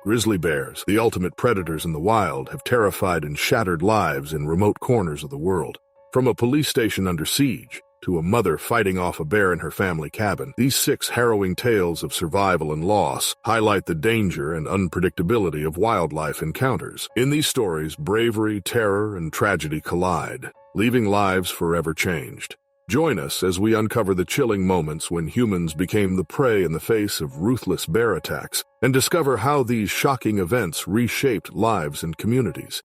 Grizzly bears, the ultimate predators in the wild, have terrified and shattered lives in remote corners of the world. From a police station under siege to a mother fighting off a bear in her family cabin, these 6 harrowing tales of survival and loss highlight the danger and unpredictability of wildlife encounters. In these stories, bravery, terror, and tragedy collide, leaving lives forever changed. Join us as we uncover the chilling moments when humans became the prey in the face of ruthless bear attacks, and discover how these shocking events reshaped lives and communities.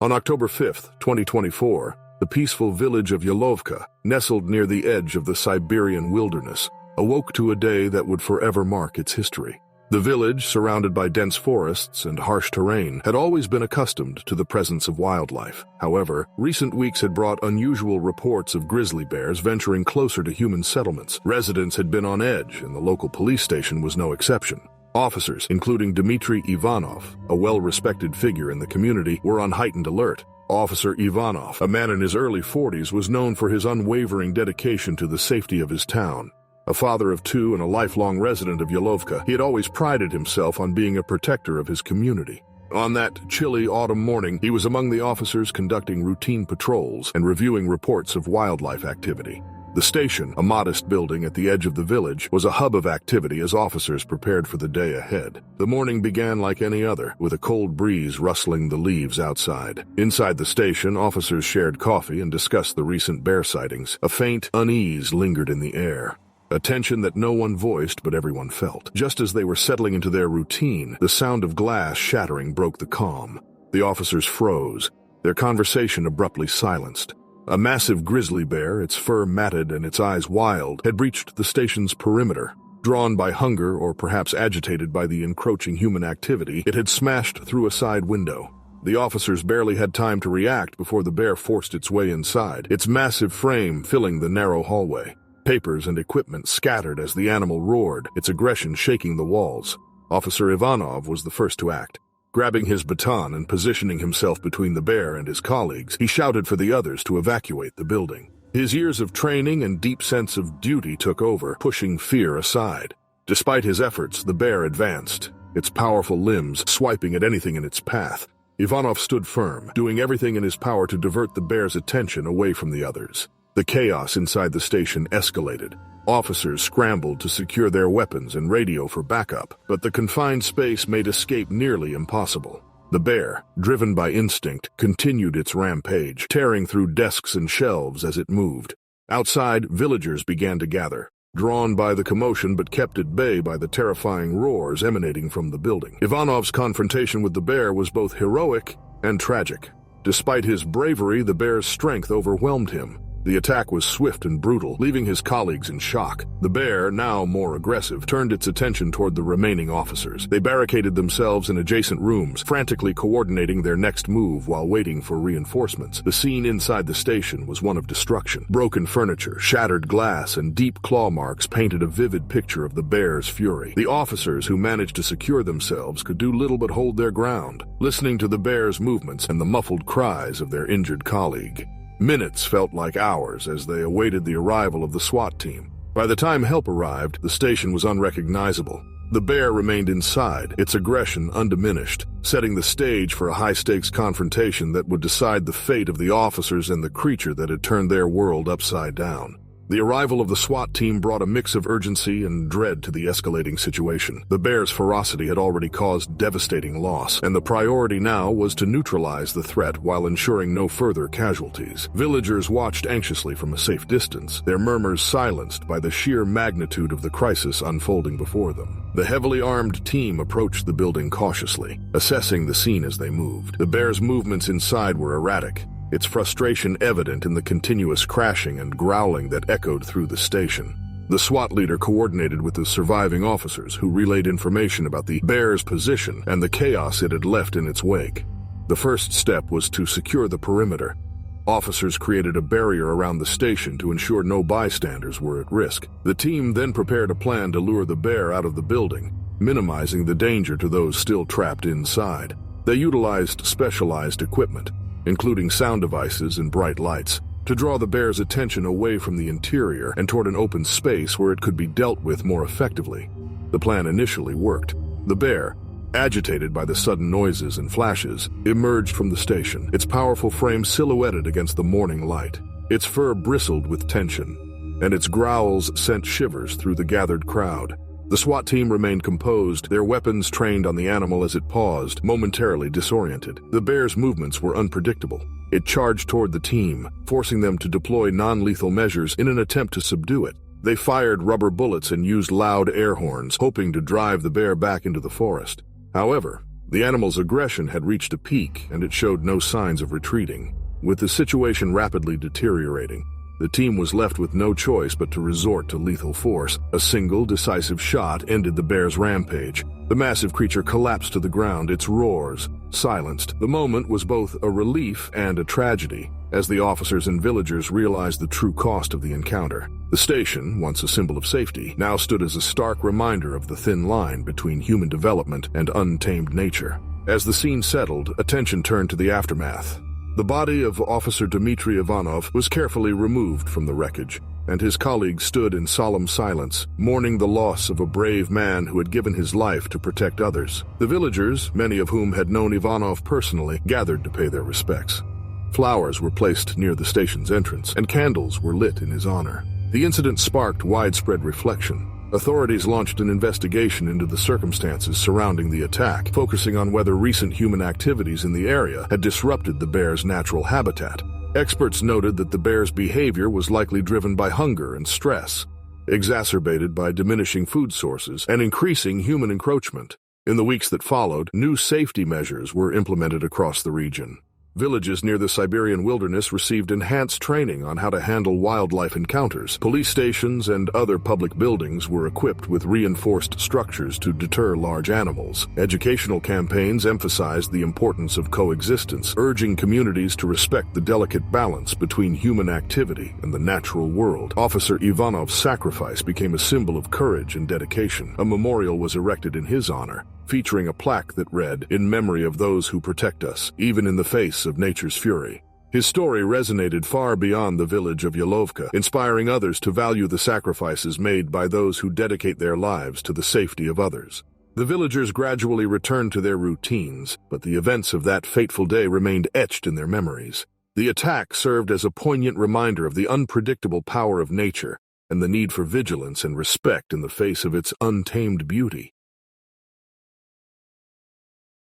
On October 5, 2024, the peaceful village of Yalovka, nestled near the edge of the Siberian wilderness, awoke to a day that would forever mark its history. The village, surrounded by dense forests and harsh terrain, had always been accustomed to the presence of wildlife. However, recent weeks had brought unusual reports of grizzly bears venturing closer to human settlements. Residents had been on edge, and the local police station was no exception. Officers, including Dmitry Ivanov, a well-respected figure in the community, were on heightened alert. Officer Ivanov, a man in his early 40s, was known for his unwavering dedication to the safety of his town. A father of 2 and a lifelong resident of Yalovka, he had always prided himself on being a protector of his community. On that chilly autumn morning, he was among the officers conducting routine patrols and reviewing reports of wildlife activity. The station, a modest building at the edge of the village, was a hub of activity as officers prepared for the day ahead. The morning began like any other, with a cold breeze rustling the leaves outside. Inside the station, officers shared coffee and discussed the recent bear sightings. A faint unease lingered in the air, a tension that no one voiced but everyone felt. Just as they were settling into their routine, the sound of glass shattering broke the calm. The officers froze, their conversation abruptly silenced. A massive grizzly bear, its fur matted and its eyes wild, had breached the station's perimeter. Drawn by hunger or perhaps agitated by the encroaching human activity, it had smashed through a side window. The officers barely had time to react before the bear forced its way inside, its massive frame filling the narrow hallway. Papers and equipment scattered as the animal roared, its aggression shaking the walls. Officer Ivanov was the first to act. Grabbing his baton and positioning himself between the bear and his colleagues, he shouted for the others to evacuate the building. His years of training and deep sense of duty took over, pushing fear aside. Despite his efforts, the bear advanced, its powerful limbs swiping at anything in its path. Ivanov stood firm, doing everything in his power to divert the bear's attention away from the others. The chaos inside the station escalated. Officers scrambled to secure their weapons and radio for backup, but the confined space made escape nearly impossible. The bear, driven by instinct, continued its rampage, tearing through desks and shelves as it moved. Outside, villagers began to gather, drawn by the commotion but kept at bay by the terrifying roars emanating from the building. Ivanov's confrontation with the bear was both heroic and tragic. Despite his bravery, the bear's strength overwhelmed him. The attack was swift and brutal, leaving his colleagues in shock. The bear, now more aggressive, turned its attention toward the remaining officers. They barricaded themselves in adjacent rooms, frantically coordinating their next move while waiting for reinforcements. The scene inside the station was one of destruction. Broken furniture, shattered glass, and deep claw marks painted a vivid picture of the bear's fury. The officers who managed to secure themselves could do little but hold their ground, listening to the bear's movements and the muffled cries of their injured colleague. Minutes felt like hours as they awaited the arrival of the SWAT team. By the time help arrived, the station was unrecognizable. The bear remained inside, its aggression undiminished, setting the stage for a high-stakes confrontation that would decide the fate of the officers and the creature that had turned their world upside down. The arrival of the SWAT team brought a mix of urgency and dread to the escalating situation. The bear's ferocity had already caused devastating loss, and the priority now was to neutralize the threat while ensuring no further casualties. Villagers watched anxiously from a safe distance, their murmurs silenced by the sheer magnitude of the crisis unfolding before them. The heavily armed team approached the building cautiously, assessing the scene as they moved. The bear's movements inside were erratic, its frustration evident in the continuous crashing and growling that echoed through the station. The SWAT leader coordinated with the surviving officers, who relayed information about the bear's position and the chaos it had left in its wake. The first step was to secure the perimeter. Officers created a barrier around the station to ensure no bystanders were at risk. The team then prepared a plan to lure the bear out of the building, minimizing the danger to those still trapped inside. They utilized specialized equipment, including sound devices and bright lights, to draw the bear's attention away from the interior and toward an open space where it could be dealt with more effectively. The plan initially worked. The bear, agitated by the sudden noises and flashes, emerged from the station, its powerful frame silhouetted against the morning light. Its fur bristled with tension, and its growls sent shivers through the gathered crowd. The SWAT team remained composed, their weapons trained on the animal as it paused, momentarily disoriented. The bear's movements were unpredictable. It charged toward the team, forcing them to deploy non-lethal measures in an attempt to subdue it. They fired rubber bullets and used loud air horns, hoping to drive the bear back into the forest. However, the animal's aggression had reached a peak, and it showed no signs of retreating. With the situation rapidly deteriorating, the team was left with no choice but to resort to lethal force. A single, decisive shot ended the bear's rampage. The massive creature collapsed to the ground, its roars silenced. The moment was both a relief and a tragedy, as the officers and villagers realized the true cost of the encounter. The station, once a symbol of safety, now stood as a stark reminder of the thin line between human development and untamed nature. As the scene settled, attention turned to the aftermath. The body of Officer Dmitry Ivanov was carefully removed from the wreckage, and his colleagues stood in solemn silence, mourning the loss of a brave man who had given his life to protect others. The villagers, many of whom had known Ivanov personally, gathered to pay their respects. Flowers were placed near the station's entrance, and candles were lit in his honor. The incident sparked widespread reflection. Authorities launched an investigation into the circumstances surrounding the attack, focusing on whether recent human activities in the area had disrupted the bear's natural habitat. Experts noted that the bear's behavior was likely driven by hunger and stress, exacerbated by diminishing food sources and increasing human encroachment. In the weeks that followed, new safety measures were implemented across the region. Villages near the Siberian wilderness received enhanced training on how to handle wildlife encounters. Police stations and other public buildings were equipped with reinforced structures to deter large animals. Educational campaigns emphasized the importance of coexistence, urging communities to respect the delicate balance between human activity and the natural world. Officer Ivanov's sacrifice became a symbol of courage and dedication. A memorial was erected in his honor, featuring a plaque that read, "In memory of those who protect us, even in the face of nature's fury." His story resonated far beyond the village of Yalovka, inspiring others to value the sacrifices made by those who dedicate their lives to the safety of others. The villagers gradually returned to their routines, but the events of that fateful day remained etched in their memories. The attack served as a poignant reminder of the unpredictable power of nature and the need for vigilance and respect in the face of its untamed beauty.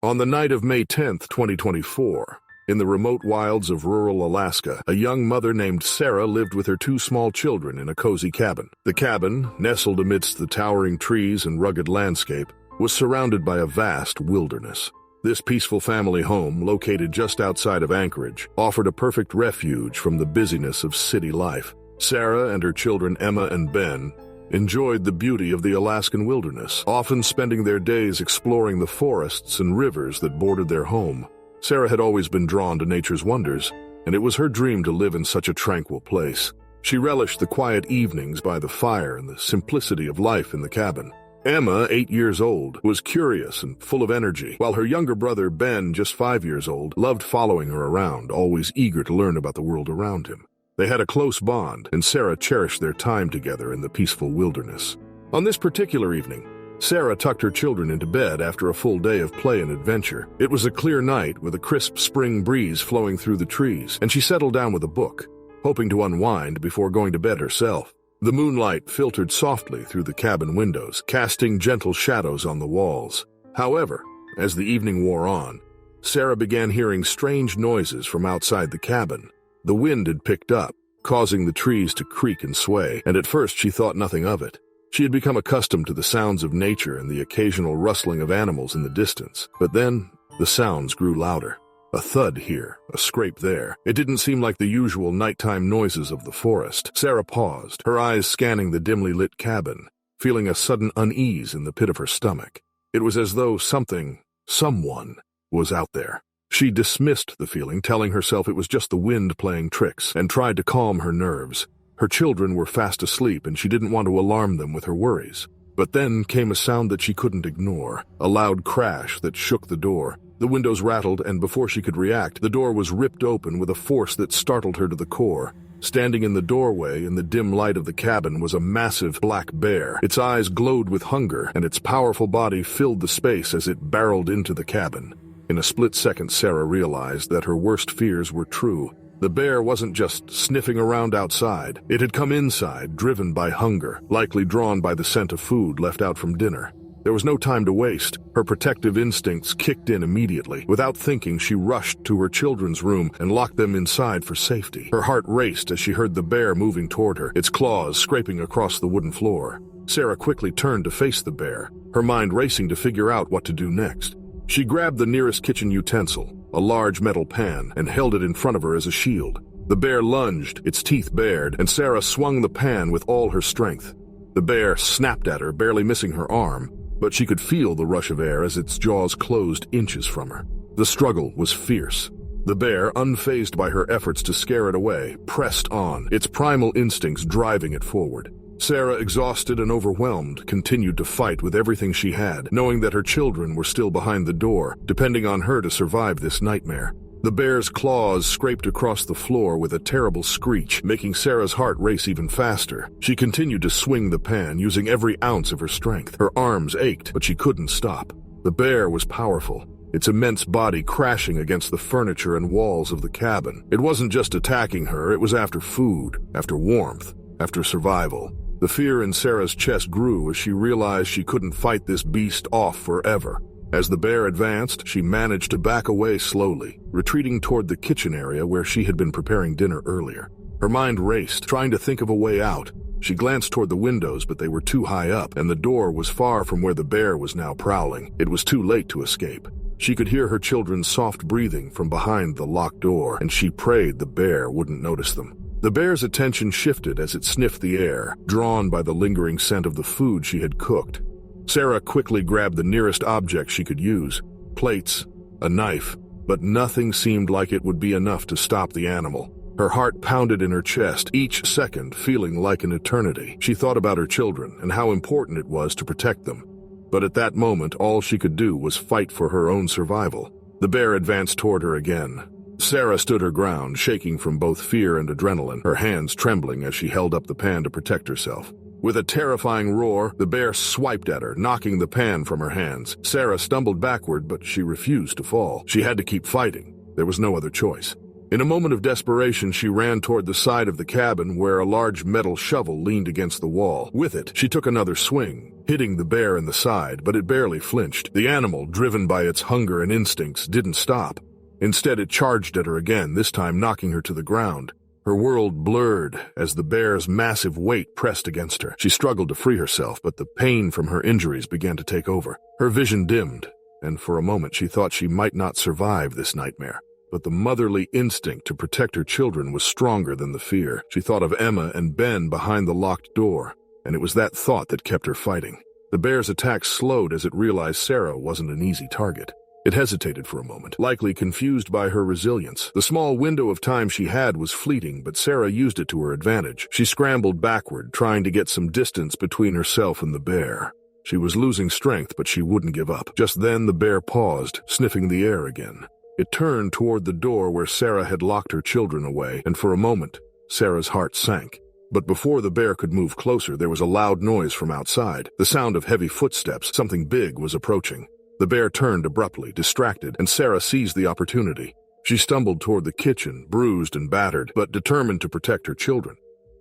On the night of May 10th, 2024, in the remote wilds of rural Alaska, a young mother named Sarah lived with her two small children in a cozy cabin. The cabin, nestled amidst the towering trees and rugged landscape, was surrounded by a vast wilderness. This peaceful family home, located just outside of Anchorage, offered a perfect refuge from the busyness of city life. Sarah and her children Emma and Ben enjoyed the beauty of the Alaskan wilderness, often spending their days exploring the forests and rivers that bordered their home. Sarah had always been drawn to nature's wonders, and it was her dream to live in such a tranquil place. She relished the quiet evenings by the fire and the simplicity of life in the cabin. Emma, 8 years old, was curious and full of energy, while her younger brother Ben, just 5 years old, loved following her around, always eager to learn about the world around him. They had a close bond, and Sarah cherished their time together in the peaceful wilderness. On this particular evening, Sarah tucked her children into bed after a full day of play and adventure. It was a clear night with a crisp spring breeze flowing through the trees, and she settled down with a book, hoping to unwind before going to bed herself. The moonlight filtered softly through the cabin windows, casting gentle shadows on the walls. However, as the evening wore on, Sarah began hearing strange noises from outside the cabin. The wind had picked up, causing the trees to creak and sway, and at first she thought nothing of it. She had become accustomed to the sounds of nature and the occasional rustling of animals in the distance. But then, the sounds grew louder. A thud here, a scrape there. It didn't seem like the usual nighttime noises of the forest. Sarah paused, her eyes scanning the dimly lit cabin, feeling a sudden unease in the pit of her stomach. It was as though someone was out there. She dismissed the feeling, telling herself it was just the wind playing tricks, and tried to calm her nerves. Her children were fast asleep, and she didn't want to alarm them with her worries. But then came a sound that she couldn't ignore, a loud crash that shook the door. The windows rattled, and before she could react, the door was ripped open with a force that startled her to the core. Standing in the doorway in the dim light of the cabin was a massive black bear. Its eyes glowed with hunger, and its powerful body filled the space as it barreled into the cabin. In a split second, Sarah realized that her worst fears were true. The bear wasn't just sniffing around outside. It had come inside, driven by hunger, likely drawn by the scent of food left out from dinner. There was no time to waste. Her protective instincts kicked in immediately. Without thinking, she rushed to her children's room and locked them inside for safety. Her heart raced as she heard the bear moving toward her, its claws scraping across the wooden floor. Sarah quickly turned to face the bear, her mind racing to figure out what to do next. She grabbed the nearest kitchen utensil, a large metal pan, and held it in front of her as a shield. The bear lunged, its teeth bared, and Sarah swung the pan with all her strength. The bear snapped at her, barely missing her arm, but she could feel the rush of air as its jaws closed inches from her. The struggle was fierce. The bear, unfazed by her efforts to scare it away, pressed on, its primal instincts driving it forward. Sarah, exhausted and overwhelmed, continued to fight with everything she had, knowing that her children were still behind the door, depending on her to survive this nightmare. The bear's claws scraped across the floor with a terrible screech, making Sarah's heart race even faster. She continued to swing the pan, using every ounce of her strength. Her arms ached, but she couldn't stop. The bear was powerful, its immense body crashing against the furniture and walls of the cabin. It wasn't just attacking her, it was after food, after warmth, after survival. The fear in Sarah's chest grew as she realized she couldn't fight this beast off forever. As the bear advanced, she managed to back away slowly, retreating toward the kitchen area where she had been preparing dinner earlier. Her mind raced, trying to think of a way out. She glanced toward the windows, but they were too high up, and the door was far from where the bear was now prowling. It was too late to escape. She could hear her children's soft breathing from behind the locked door, and she prayed the bear wouldn't notice them. The bear's attention shifted as it sniffed the air, drawn by the lingering scent of the food she had cooked. Sarah quickly grabbed the nearest object she could use, plates, a knife, but nothing seemed like it would be enough to stop the animal. Her heart pounded in her chest, each second feeling like an eternity. She thought about her children and how important it was to protect them. But at that moment, all she could do was fight for her own survival. The bear advanced toward her again. Sarah stood her ground, shaking from both fear and adrenaline, her hands trembling as she held up the pan to protect herself. With a terrifying roar, the bear swiped at her, knocking the pan from her hands. Sarah stumbled backward, but she refused to fall. She had to keep fighting. There was no other choice. In a moment of desperation, she ran toward the side of the cabin where a large metal shovel leaned against the wall. With it, she took another swing, hitting the bear in the side, but it barely flinched. The animal, driven by its hunger and instincts, didn't stop. Instead, it charged at her again, this time knocking her to the ground. Her world blurred as the bear's massive weight pressed against her. She struggled to free herself, but the pain from her injuries began to take over. Her vision dimmed, and for a moment she thought she might not survive this nightmare. But the motherly instinct to protect her children was stronger than the fear. She thought of Emma and Ben behind the locked door, and it was that thought that kept her fighting. The bear's attack slowed as it realized Sarah wasn't an easy target. It hesitated for a moment, likely confused by her resilience. The small window of time she had was fleeting, but Sarah used it to her advantage. She scrambled backward, trying to get some distance between herself and the bear. She was losing strength, but she wouldn't give up. Just then, the bear paused, sniffing the air again. It turned toward the door where Sarah had locked her children away, and for a moment, Sarah's heart sank. But before the bear could move closer, there was a loud noise from outside, the sound of heavy footsteps. Something big was approaching. The bear turned abruptly, distracted, and Sarah seized the opportunity. She stumbled toward the kitchen, bruised and battered, but determined to protect her children.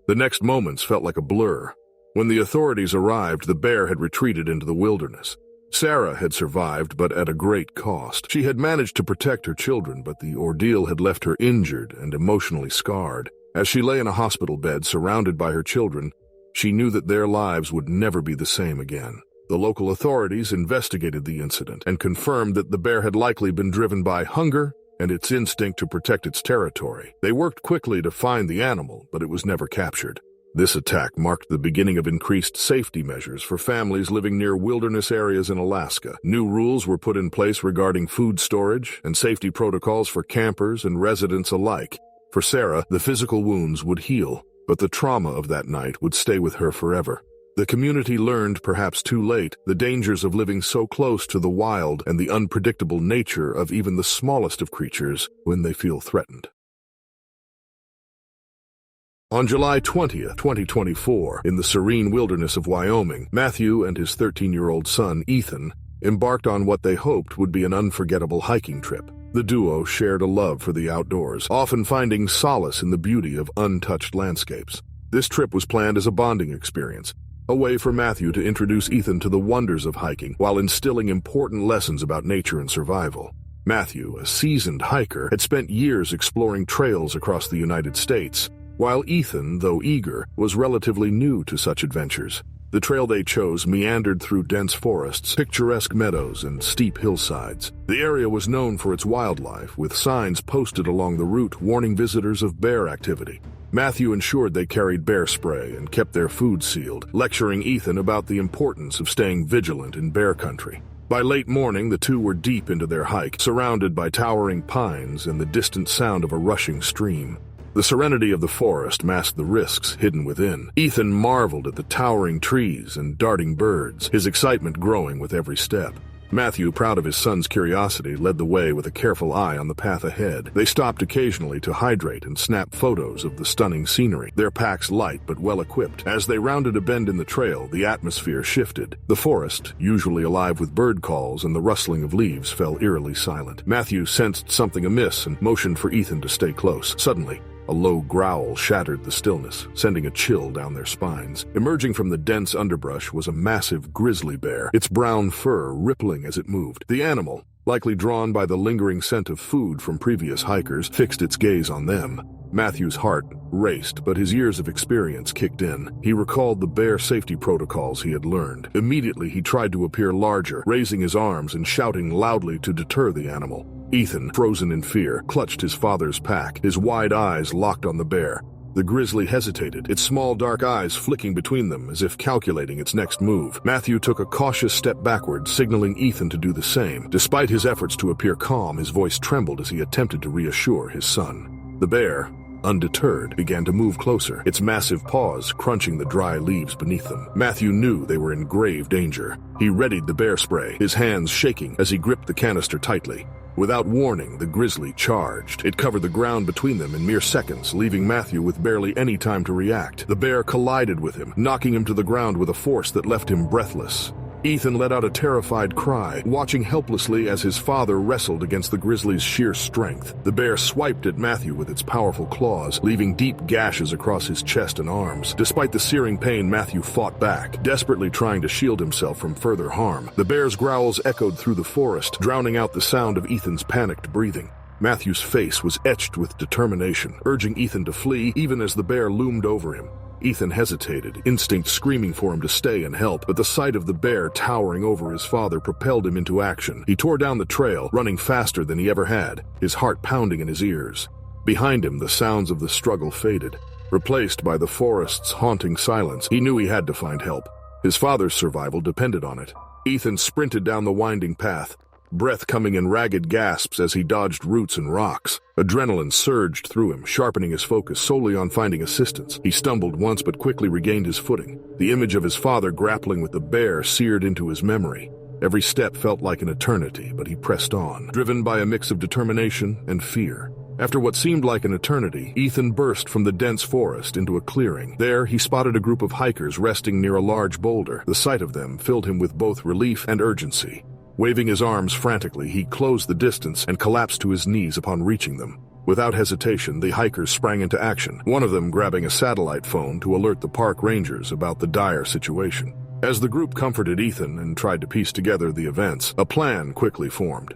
The next moments felt like a blur. When the authorities arrived, the bear had retreated into the wilderness. Sarah had survived, but at a great cost. She had managed to protect her children, but the ordeal had left her injured and emotionally scarred. As she lay in a hospital bed, surrounded by her children, she knew that their lives would never be the same again. The local authorities investigated the incident and confirmed that the bear had likely been driven by hunger and its instinct to protect its territory. They worked quickly to find the animal, but it was never captured. This attack marked the beginning of increased safety measures for families living near wilderness areas in Alaska. New rules were put in place regarding food storage and safety protocols for campers and residents alike. For Sarah, the physical wounds would heal, but the trauma of that night would stay with her forever. The community learned, perhaps too late, the dangers of living so close to the wild and the unpredictable nature of even the smallest of creatures when they feel threatened. On July 20th, 2024, in the serene wilderness of Wyoming, Matthew and his 13-year-old son, Ethan, embarked on what they hoped would be an unforgettable hiking trip. The duo shared a love for the outdoors, often finding solace in the beauty of untouched landscapes. This trip was planned as a bonding experience, a way for Matthew to introduce Ethan to the wonders of hiking while instilling important lessons about nature and survival. Matthew, a seasoned hiker, had spent years exploring trails across the United States, while Ethan, though eager, was relatively new to such adventures. The trail they chose meandered through dense forests, picturesque meadows, and steep hillsides. The area was known for its wildlife, with signs posted along the route warning visitors of bear activity. Matthew ensured they carried bear spray and kept their food sealed, lecturing Ethan about the importance of staying vigilant in bear country. By late morning, the two were deep into their hike, surrounded by towering pines and the distant sound of a rushing stream. The serenity of the forest masked the risks hidden within. Ethan marveled at the towering trees and darting birds, his excitement growing with every step. Matthew, proud of his son's curiosity, led the way with a careful eye on the path ahead. They stopped occasionally to hydrate and snap photos of the stunning scenery, their packs light but well-equipped. As they rounded a bend in the trail, the atmosphere shifted. The forest, usually alive with bird calls and the rustling of leaves, fell eerily silent. Matthew sensed something amiss and motioned for Ethan to stay close. Suddenly, a low growl shattered the stillness, sending a chill down their spines. Emerging from the dense underbrush was a massive grizzly bear, its brown fur rippling as it moved. The animal, likely drawn by the lingering scent of food from previous hikers, fixed its gaze on them. Matthew's heart raced, but his years of experience kicked in. He recalled the bear safety protocols he had learned. Immediately, he tried to appear larger, raising his arms and shouting loudly to deter the animal. Ethan, frozen in fear, clutched his father's pack, his wide eyes locked on the bear. The grizzly hesitated, its small dark eyes flicking between them as if calculating its next move. Matthew took a cautious step backward, signaling Ethan to do the same. Despite his efforts to appear calm, his voice trembled as he attempted to reassure his son. The bear, undeterred, began to move closer, its massive paws crunching the dry leaves beneath them. Matthew knew they were in grave danger. He readied the bear spray, his hands shaking as he gripped the canister tightly. Without warning, the grizzly charged. It covered the ground between them in mere seconds, leaving Matthew with barely any time to react. The bear collided with him, knocking him to the ground with a force that left him breathless. Ethan let out a terrified cry, watching helplessly as his father wrestled against the grizzly's sheer strength. The bear swiped at Matthew with its powerful claws, leaving deep gashes across his chest and arms. Despite the searing pain, Matthew fought back, desperately trying to shield himself from further harm. The bear's growls echoed through the forest, drowning out the sound of Ethan's panicked breathing. Matthew's face was etched with determination, urging Ethan to flee even as the bear loomed over him. Ethan hesitated, instinct screaming for him to stay and help, but the sight of the bear towering over his father propelled him into action. He tore down the trail, running faster than he ever had, his heart pounding in his ears. Behind him, the sounds of the struggle faded, replaced by the forest's haunting silence. He knew he had to find help. His father's survival depended on it. Ethan sprinted down the winding path, breath coming in ragged gasps as he dodged roots and rocks. Adrenaline surged through him, sharpening his focus solely on finding assistance. He stumbled once but quickly regained his footing. The image of his father grappling with the bear seared into his memory. Every step felt like an eternity, but he pressed on, driven by a mix of determination and fear. After what seemed like an eternity, Ethan burst from the dense forest into a clearing. There, he spotted a group of hikers resting near a large boulder. The sight of them filled him with both relief and urgency. Waving his arms frantically, he closed the distance and collapsed to his knees upon reaching them. Without hesitation, the hikers sprang into action, one of them grabbing a satellite phone to alert the park rangers about the dire situation. As the group comforted Ethan and tried to piece together the events, a plan quickly formed.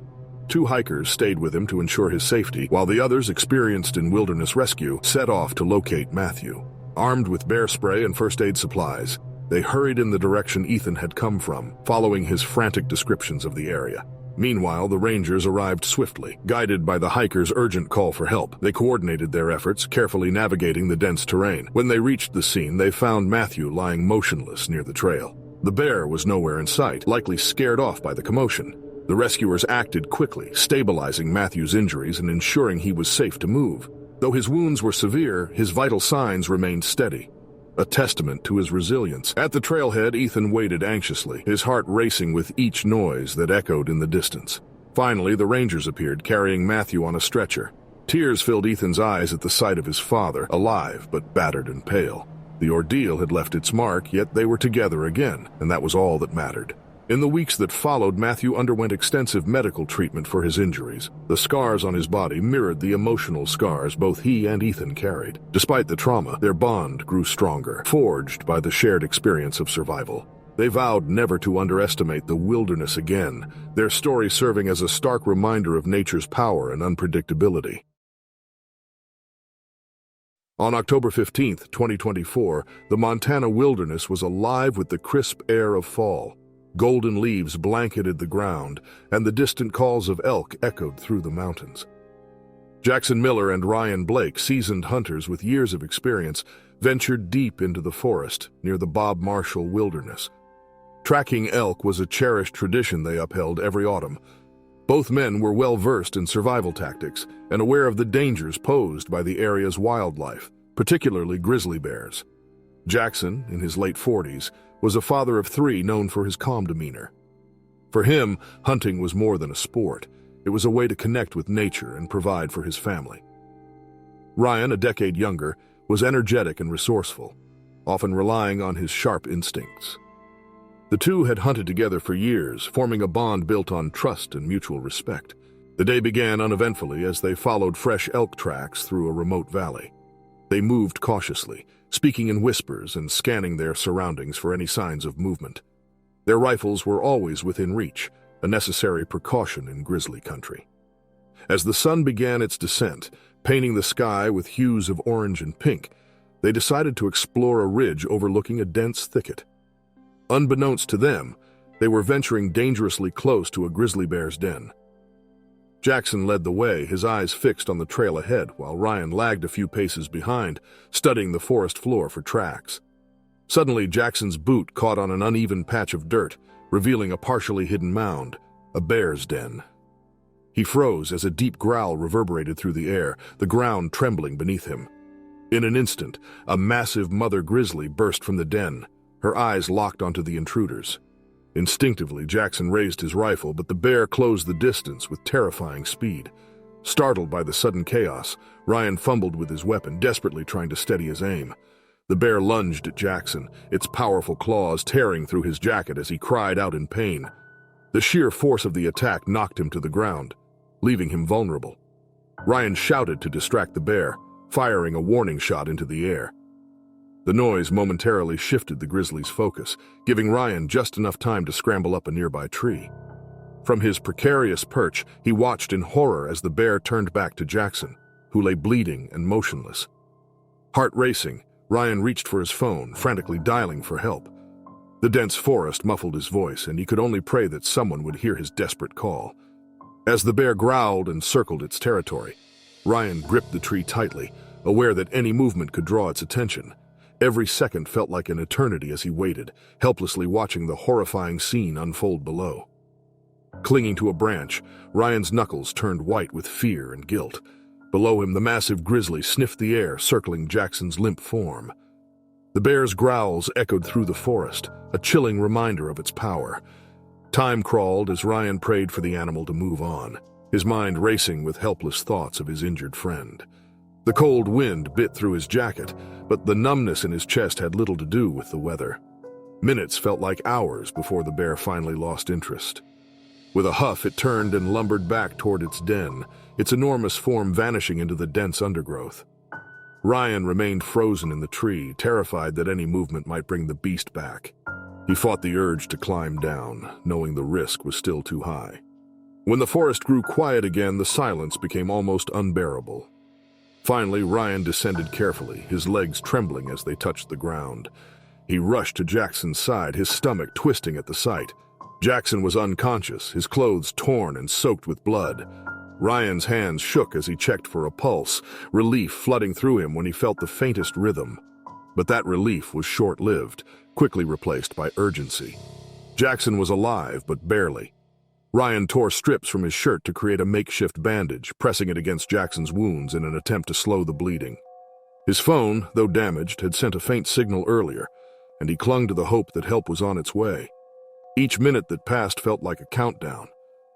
2 hikers stayed with him to ensure his safety, while the others, experienced in wilderness rescue, set off to locate Matthew. Armed with bear spray and first aid supplies, they hurried in the direction Ethan had come from, following his frantic descriptions of the area. Meanwhile, the rangers arrived swiftly, guided by the hikers' urgent call for help. They coordinated their efforts, carefully navigating the dense terrain. When they reached the scene, they found Matthew lying motionless near the trail. The bear was nowhere in sight, likely scared off by the commotion. The rescuers acted quickly, stabilizing Matthew's injuries and ensuring he was safe to move. Though his wounds were severe, his vital signs remained steady. a testament to his resilience. At the trailhead, Ethan waited anxiously, his heart racing with each noise that echoed in the distance. Finally, the Rangers appeared, carrying Matthew on a stretcher. Tears filled Ethan's eyes at the sight of his father, alive but battered and pale. The ordeal had left its mark, yet they were together again, and that was all that mattered. In the weeks that followed, Matthew underwent extensive medical treatment for his injuries. The scars on his body mirrored the emotional scars both he and Ethan carried. Despite the trauma, their bond grew stronger, forged by the shared experience of survival. They vowed never to underestimate the wilderness again, their story serving as a stark reminder of nature's power and unpredictability. On October 15, 2024, the Montana wilderness was alive with the crisp air of fall. Golden leaves blanketed the ground, and the distant calls of elk echoed through the mountains. Jackson Miller and Ryan Blake, seasoned hunters with years of experience, ventured deep into the forest near the Bob Marshall Wilderness. Tracking elk was a cherished tradition they upheld every autumn. Both men were well-versed in survival tactics and aware of the dangers posed by the area's wildlife, particularly grizzly bears. Jackson, in his late 40s, was a father of 3 known for his calm demeanor. For him, hunting was more than a sport. It was a way to connect with nature and provide for his family. Ryan, a decade younger, was energetic and resourceful, often relying on his sharp instincts. The two had hunted together for years, forming a bond built on trust and mutual respect. The day began uneventfully as they followed fresh elk tracks through a remote valley. They moved cautiously, speaking in whispers and scanning their surroundings for any signs of movement. Their rifles were always within reach, a necessary precaution in grizzly country. As the sun began its descent, painting the sky with hues of orange and pink, they decided to explore a ridge overlooking a dense thicket. Unbeknownst to them, they were venturing dangerously close to a grizzly bear's den. Jackson led the way, his eyes fixed on the trail ahead, while Ryan lagged a few paces behind, studying the forest floor for tracks. Suddenly, Jackson's boot caught on an uneven patch of dirt, revealing a partially hidden mound, a bear's den. He froze as a deep growl reverberated through the air, the ground trembling beneath him. In an instant, a massive mother grizzly burst from the den, her eyes locked onto the intruders. Instinctively, Jackson raised his rifle, but the bear closed the distance with terrifying speed. Startled by the sudden chaos, Ryan fumbled with his weapon, desperately trying to steady his aim. The bear lunged at Jackson, its powerful claws tearing through his jacket as he cried out in pain. The sheer force of the attack knocked him to the ground, leaving him vulnerable. Ryan shouted to distract the bear, firing a warning shot into the air. The noise momentarily shifted the grizzly's focus, giving Ryan just enough time to scramble up a nearby tree. From his precarious perch, he watched in horror as the bear turned back to Jackson, who lay bleeding and motionless. Heart racing, Ryan reached for his phone, frantically dialing for help. The dense forest muffled his voice, and he could only pray that someone would hear his desperate call. As the bear growled and circled its territory, Ryan gripped the tree tightly, aware that any movement could draw its attention. Every second felt like an eternity as he waited, helplessly watching the horrifying scene unfold below. Clinging to a branch, Ryan's knuckles turned white with fear and guilt. Below him, the massive grizzly sniffed the air, circling Jackson's limp form. The bear's growls echoed through the forest, a chilling reminder of its power. Time crawled as Ryan prayed for the animal to move on, his mind racing with helpless thoughts of his injured friend. The cold wind bit through his jacket, but the numbness in his chest had little to do with the weather. Minutes felt like hours before the bear finally lost interest. With a huff, it turned and lumbered back toward its den, its enormous form vanishing into the dense undergrowth. Ryan remained frozen in the tree, terrified that any movement might bring the beast back. He fought the urge to climb down, knowing the risk was still too high. When the forest grew quiet again, the silence became almost unbearable. Finally, Ryan descended carefully, his legs trembling as they touched the ground. He rushed to Jackson's side, his stomach twisting at the sight. Jackson was unconscious, his clothes torn and soaked with blood. Ryan's hands shook as he checked for a pulse, relief flooding through him when he felt the faintest rhythm. But that relief was short-lived, quickly replaced by urgency. Jackson was alive, but barely. Ryan tore strips from his shirt to create a makeshift bandage, pressing it against Jackson's wounds in an attempt to slow the bleeding. His phone, though damaged, had sent a faint signal earlier, and he clung to the hope that help was on its way. Each minute that passed felt like a countdown,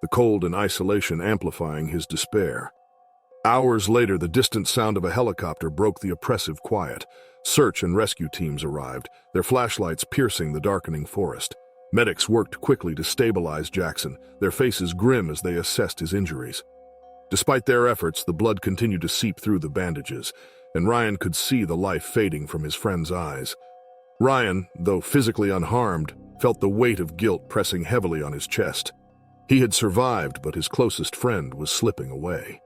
the cold and isolation amplifying his despair. Hours later, the distant sound of a helicopter broke the oppressive quiet. Search and rescue teams arrived, their flashlights piercing the darkening forest. Medics worked quickly to stabilize Jackson, their faces grim as they assessed his injuries. Despite their efforts, the blood continued to seep through the bandages, and Ryan could see the life fading from his friend's eyes. Ryan, though physically unharmed, felt the weight of guilt pressing heavily on his chest. He had survived, but his closest friend was slipping away.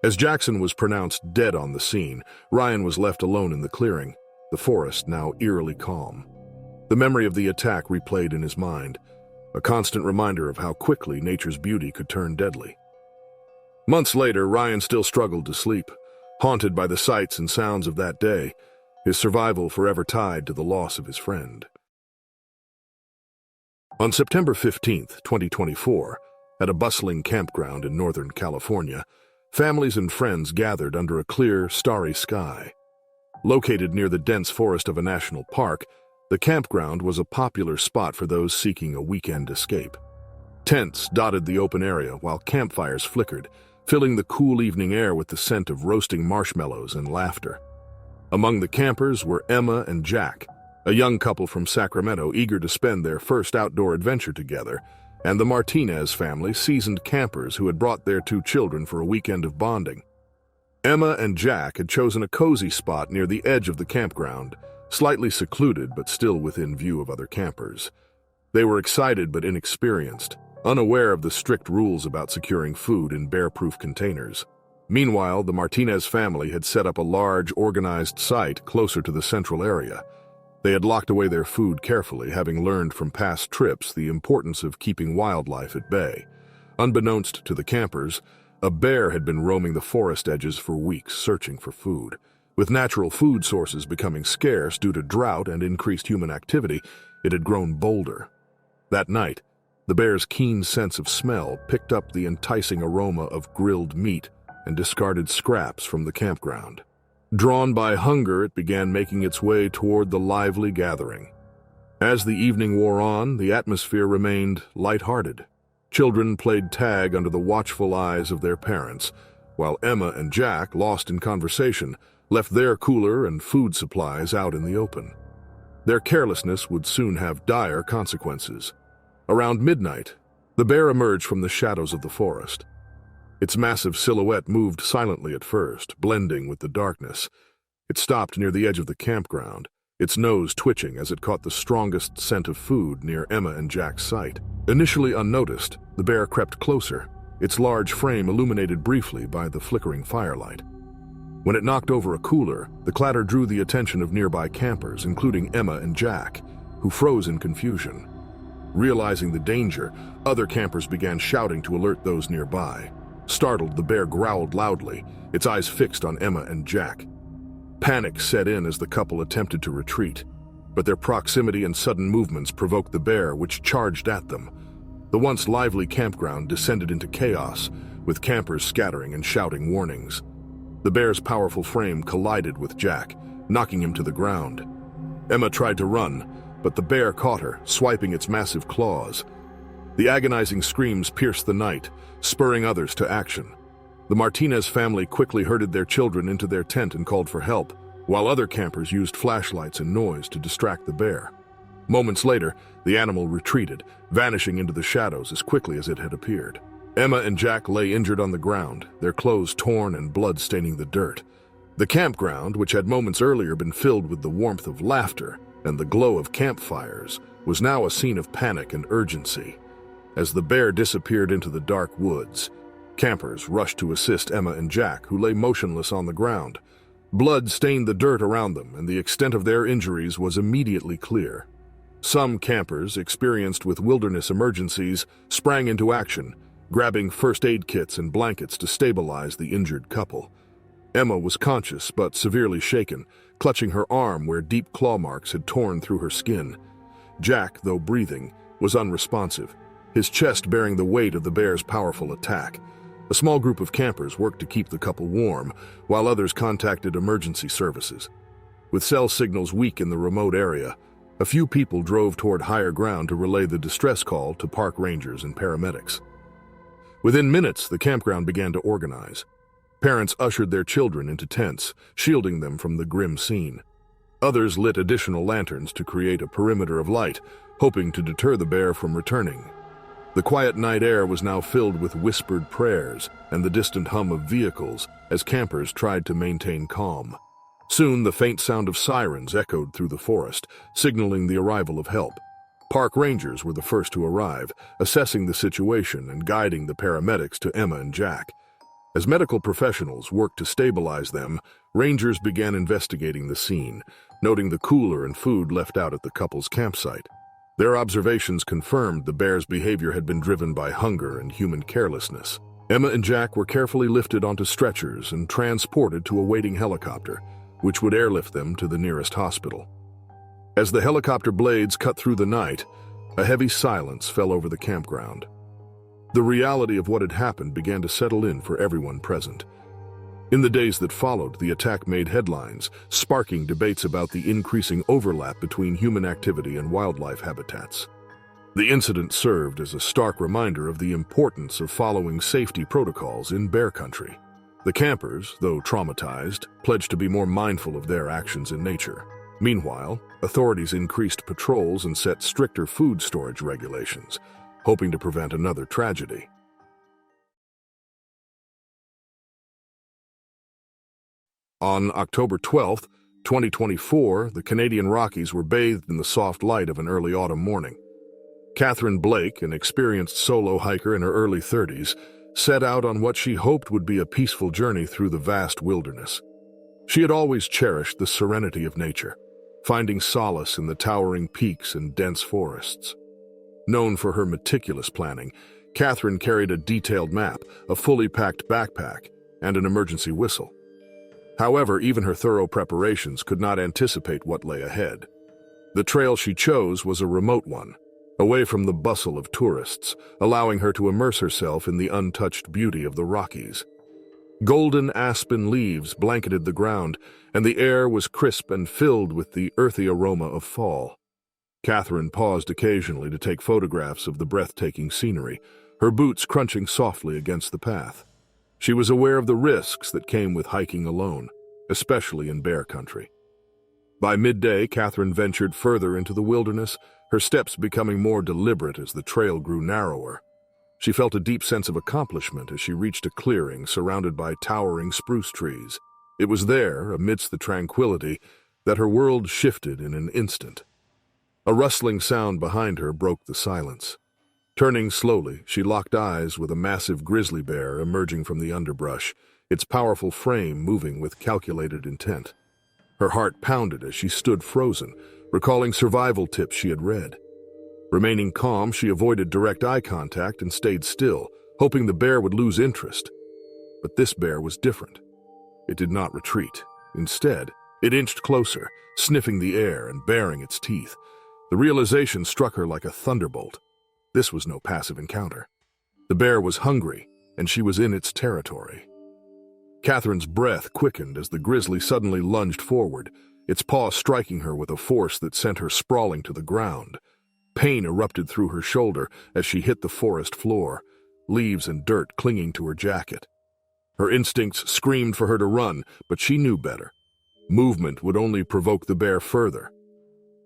As Jackson was pronounced dead on the scene, Ryan was left alone in the clearing, the forest now eerily calm. The memory of the attack replayed in his mind, a constant reminder of how quickly nature's beauty could turn deadly. Months later, Ryan still struggled to sleep, haunted by the sights and sounds of that day, his survival forever tied to the loss of his friend. On September 15, 2024, at a bustling campground in Northern California, families and friends gathered under a clear, starry sky. Located near the dense forest of a national park, the campground was a popular spot for those seeking a weekend escape. Tents dotted the open area while campfires flickered, filling the cool evening air with the scent of roasting marshmallows and laughter. Among the campers were Emma and Jack, a young couple from Sacramento eager to spend their first outdoor adventure together, and the Martinez family, seasoned campers who had brought their 2 children for a weekend of bonding. Emma and Jack had chosen a cozy spot near the edge of the campground, slightly secluded but still within view of other campers. They were excited but inexperienced, unaware of the strict rules about securing food in bear-proof containers. Meanwhile, the Martinez family had set up a large, organized site closer to the central area. They had locked away their food carefully, having learned from past trips the importance of keeping wildlife at bay. Unbeknownst to the campers, a bear had been roaming the forest edges for weeks searching for food. With natural food sources becoming scarce due to drought and increased human activity, it had grown bolder. That night, the bear's keen sense of smell picked up the enticing aroma of grilled meat and discarded scraps from the campground. Drawn by hunger, it began making its way toward the lively gathering. As the evening wore on, the atmosphere remained lighthearted. Children played tag under the watchful eyes of their parents, while Emma and Jack, lost in conversation, left their cooler and food supplies out in the open. Their carelessness would soon have dire consequences. Around midnight, the bear emerged from the shadows of the forest. Its massive silhouette moved silently at first, blending with the darkness. It stopped near the edge of the campground, its nose twitching as it caught the strongest scent of food near Emma and Jack's sight. Initially unnoticed, the bear crept closer, its large frame illuminated briefly by the flickering firelight. When it knocked over a cooler, the clatter drew the attention of nearby campers, including Emma and Jack, who froze in confusion. Realizing the danger, other campers began shouting to alert those nearby. Startled, the bear growled loudly, its eyes fixed on Emma and Jack. Panic set in as the couple attempted to retreat, but their proximity and sudden movements provoked the bear, which charged at them. The once lively campground descended into chaos, with campers scattering and shouting warnings. The bear's powerful frame collided with Jack, knocking him to the ground. Emma tried to run, but the bear caught her, swiping its massive claws. The agonizing screams pierced the night, spurring others to action. The Martinez family quickly herded their children into their tent and called for help, while other campers used flashlights and noise to distract the bear. Moments later, the animal retreated, vanishing into the shadows as quickly as it had appeared. Emma and Jack lay injured on the ground, their clothes torn and blood staining the dirt. The campground, which had moments earlier been filled with the warmth of laughter and the glow of campfires, was now a scene of panic and urgency. As the bear disappeared into the dark woods, campers rushed to assist Emma and Jack, who lay motionless on the ground. Blood stained the dirt around them, and the extent of their injuries was immediately clear. Some campers, experienced with wilderness emergencies, sprang into action, grabbing first aid kits and blankets to stabilize the injured couple. Emma was conscious but severely shaken, clutching her arm where deep claw marks had torn through her skin. Jack, though breathing, was unresponsive, his chest bearing the weight of the bear's powerful attack. A small group of campers worked to keep the couple warm, while others contacted emergency services. With cell signals weak in the remote area, a few people drove toward higher ground to relay the distress call to park rangers and paramedics. Within minutes, the campground began to organize. Parents ushered their children into tents, shielding them from the grim scene. Others lit additional lanterns to create a perimeter of light, hoping to deter the bear from returning. The quiet night air was now filled with whispered prayers and the distant hum of vehicles as campers tried to maintain calm. Soon, the faint sound of sirens echoed through the forest, signaling the arrival of help. Park rangers were the first to arrive, assessing the situation and guiding the paramedics to Emma and Jack. As medical professionals worked to stabilize them, rangers began investigating the scene, noting the cooler and food left out at the couple's campsite. Their observations confirmed the bear's behavior had been driven by hunger and human carelessness. Emma and Jack were carefully lifted onto stretchers and transported to a waiting helicopter, which would airlift them to the nearest hospital. As the helicopter blades cut through the night, a heavy silence fell over the campground. The reality of what had happened began to settle in for everyone present. In the days that followed, the attack made headlines, sparking debates about the increasing overlap between human activity and wildlife habitats. The incident served as a stark reminder of the importance of following safety protocols in bear country. The campers, though traumatized, pledged to be more mindful of their actions in nature. Meanwhile, authorities increased patrols and set stricter food storage regulations, hoping to prevent another tragedy. On October 12, 2024, the Canadian Rockies were bathed in the soft light of an early autumn morning. Catherine Blake, an experienced solo hiker in her early 30s, set out on what she hoped would be a peaceful journey through the vast wilderness. She had always cherished the serenity of nature, finding solace in the towering peaks and dense forests. Known for her meticulous planning, Catherine carried a detailed map, a fully packed backpack, and an emergency whistle. However, even her thorough preparations could not anticipate what lay ahead. The trail she chose was a remote one, away from the bustle of tourists, allowing her to immerse herself in the untouched beauty of the Rockies. Golden aspen leaves blanketed the ground, and the air was crisp and filled with the earthy aroma of fall. Catherine paused occasionally to take photographs of the breathtaking scenery, her boots crunching softly against the path. She was aware of the risks that came with hiking alone, especially in bear country. By midday, Catherine ventured further into the wilderness, her steps becoming more deliberate as the trail grew narrower. She felt a deep sense of accomplishment as she reached a clearing surrounded by towering spruce trees. It was there, amidst the tranquility, that her world shifted in an instant. A rustling sound behind her broke the silence. Turning slowly, she locked eyes with a massive grizzly bear emerging from the underbrush, its powerful frame moving with calculated intent. Her heart pounded as she stood frozen, recalling survival tips she had read. Remaining calm, she avoided direct eye contact and stayed still, hoping the bear would lose interest. But this bear was different. It did not retreat. Instead, it inched closer, sniffing the air and baring its teeth. The realization struck her like a thunderbolt. This was no passive encounter. The bear was hungry, and she was in its territory. Catherine's breath quickened as the grizzly suddenly lunged forward, its paw striking her with a force that sent her sprawling to the ground. Pain erupted through her shoulder as she hit the forest floor, leaves and dirt clinging to her jacket. Her instincts screamed for her to run, but she knew better. Movement would only provoke the bear further.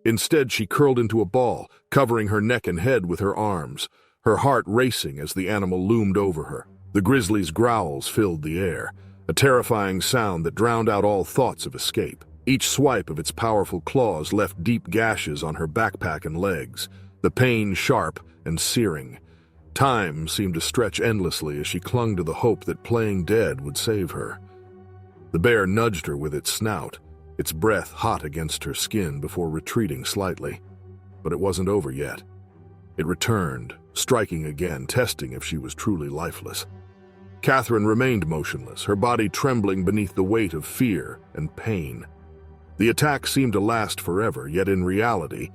Instead, she curled into a ball, covering her neck and head with her arms, her heart racing as the animal loomed over her. The grizzly's growls filled the air, a terrifying sound that drowned out all thoughts of escape. Each swipe of its powerful claws left deep gashes on her backpack and legs, the pain sharp and searing. Time seemed to stretch endlessly as she clung to the hope that playing dead would save her. The bear nudged her with its snout, its breath hot against her skin before retreating slightly. But it wasn't over yet. It returned, striking again, testing if she was truly lifeless. Catherine remained motionless, her body trembling beneath the weight of fear and pain. The attack seemed to last forever, yet in reality,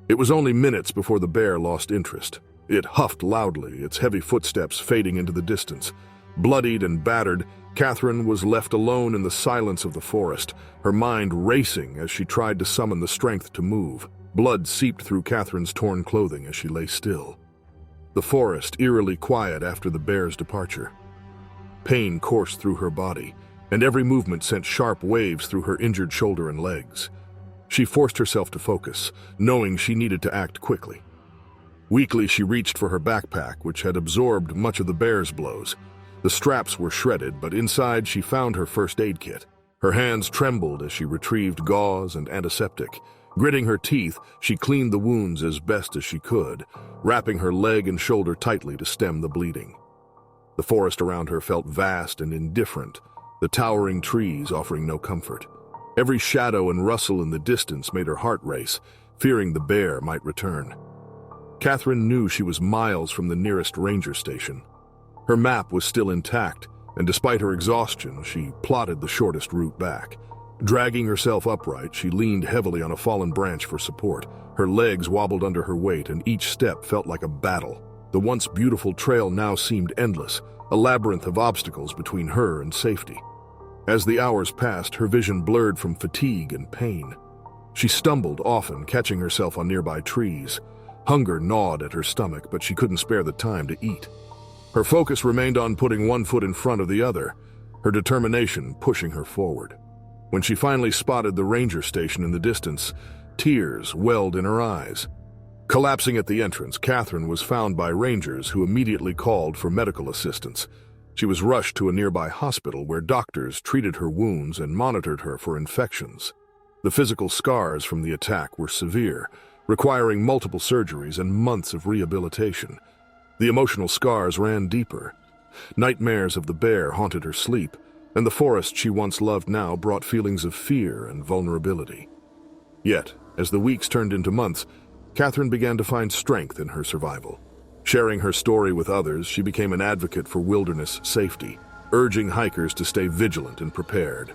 it was only minutes before the bear lost interest. It huffed loudly, its heavy footsteps fading into the distance. Bloodied and battered, Catherine was left alone in the silence of the forest, her mind racing as she tried to summon the strength to move. Blood seeped through Catherine's torn clothing as she lay still. The forest eerily quiet after the bear's departure. Pain coursed through her body, and every movement sent sharp waves through her injured shoulder and legs. She forced herself to focus, knowing she needed to act quickly. Weakly, she reached for her backpack, which had absorbed much of the bear's blows. The straps were shredded, but inside she found her first aid kit. Her hands trembled as she retrieved gauze and antiseptic. Gritting her teeth, she cleaned the wounds as best as she could, wrapping her leg and shoulder tightly to stem the bleeding. The forest around her felt vast and indifferent, the towering trees offering no comfort. Every shadow and rustle in the distance made her heart race, fearing the bear might return. Catherine knew she was miles from the nearest ranger station. Her map was still intact, and despite her exhaustion, she plotted the shortest route back. Dragging herself upright, she leaned heavily on a fallen branch for support. Her legs wobbled under her weight, and each step felt like a battle. The once beautiful trail now seemed endless, a labyrinth of obstacles between her and safety. As the hours passed, her vision blurred from fatigue and pain. She stumbled, often catching herself on nearby trees. Hunger gnawed at her stomach, but she couldn't spare the time to eat. Her focus remained on putting one foot in front of the other, her determination pushing her forward. When she finally spotted the ranger station in the distance, tears welled in her eyes. Collapsing at the entrance, Catherine was found by rangers who immediately called for medical assistance. She was rushed to a nearby hospital where doctors treated her wounds and monitored her for infections. The physical scars from the attack were severe, requiring multiple surgeries and months of rehabilitation. The emotional scars ran deeper. Nightmares of the bear haunted her sleep, and the forest she once loved now brought feelings of fear and vulnerability. Yet, as the weeks turned into months, Catherine began to find strength in her survival. Sharing her story with others, she became an advocate for wilderness safety, urging hikers to stay vigilant and prepared.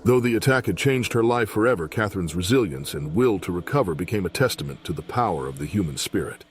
Though the attack had changed her life forever, Catherine's resilience and will to recover became a testament to the power of the human spirit.